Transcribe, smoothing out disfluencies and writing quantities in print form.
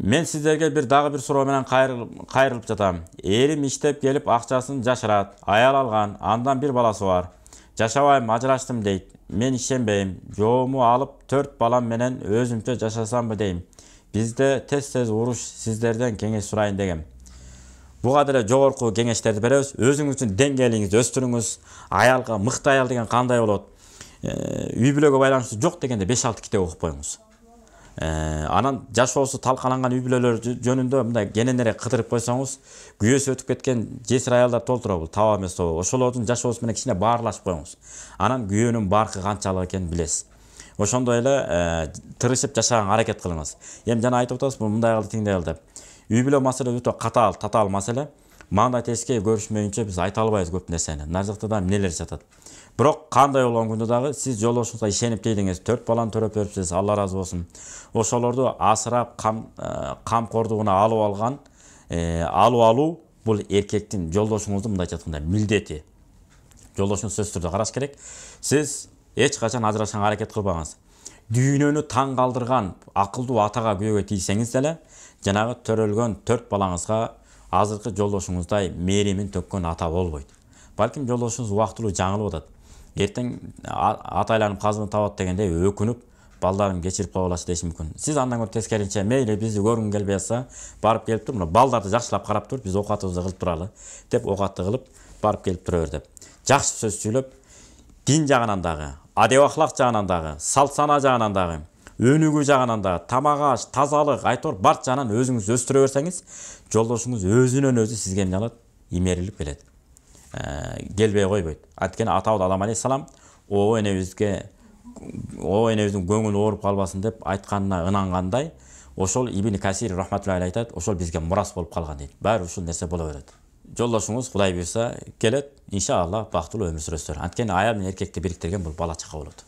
Мен сіздерге дагы бир суроо менен кайрылып жатам. Эрим иштеп келип акчасын жашырат, аял алган, андан бир баласы бар. Жашабайм, ажыраштым дейт. Мен ишенбейм. Жоому алып 4 балам менен өзүмчө жашасамбы дейм. Бизде тез уруш, сиздерден кеңеш сурайын дегем. Буга деле жогорку кеңештерди беребиз. Өзүңүздүн деңгээлиңизди өстүрүңүз. Аялга мыкты аял деген кандай болот? Үй бүлөгө байланыштуу жок дегенде 5-6 китеп окуп коюңуз. Анан жашоосу талкаланган үй бүлөлөр жөнүндө мындай кененирээк кыдырып койсоңуз, күйөөсү өтүп кеткен жесир аялдар толтура бул, таба эмес тобо. Ошолордун жашоосу менен кичине баарлашып коюңуз. Анан күйөөнүн баркы канчалык экенин билесиз. Ошондой эле тырышып жашаганга аракет кылыңыз. Эми жана айтып атабыз, мындай кылды, тиңдей кылды. Үй бүлө маселе өтө татаал маселе. Маңдай тескей көрүшмөйүнчө биз айта албайбыз көп нерсени. Мына жакта да эмнелер жатат. Бирок кандай болгон күндө дагы сиз жолдошуңузга ишенип дейдиңиз, 4 баланы төрөп берипсиз, Алла ыраазы болсун. Ошолорду асырап, камкордугуна алып алуу бул эркектин, жолдошуңуздун мындайча айтканда милдети. Жолдошуңуз сөзсүз түрдө караш керек. Сиз эч качан ажырашканга аракет кылбаңыз. Дүйнөнү таң калтырган акылдуу атага күйөөгө тийсеңиз деле, жанагы төрөлгөн 4 балаңызга азыркы жолдошуңуздай мээримин төккөн ата болбойт. Балким жолдошуңуз убактылуу жаңылып атат. Эртең атайланып казыны табат дегендей өкүнүп, балдарым кечирип калышы деши мүмкүн. Сиз андан көрө тескеринче мейли бизди көргүң келбей атса, барып келип тур, балдарды жакшылап карап тур, биз оокатыбызды кылып туралы деп оокатты кылып барып келип тура бер деп. Жакшы сөз сүйлөп, дин жагынан дагы, адеп ахлак жагынан дагы, салт сана жагынан дагы, өнүгүү жагынан дагы, тамак аш, тазалык, айтор бар жагынан өзүңүз өстүрө берсеңиз, жолдошуңуз өзүнөн өзү сизге эмне алат? Имерилип келет. Келбей койбойт. Анткени атабыз Адам алейхисалам энебиздин көңүлү ооруп калбасын деп айтканына ынангандай, ошол Ибн Касир рахматуллахи айтат, ошол бизге мурас болуп калган дейт. Баары ушул нерсе боло берет. Жолдошуңуз Кудай буйрса келет, иншалла бактылуу өмүр сүрөсүздөр. Анткени аял менен эркекти бириктирген бул бала чака болот.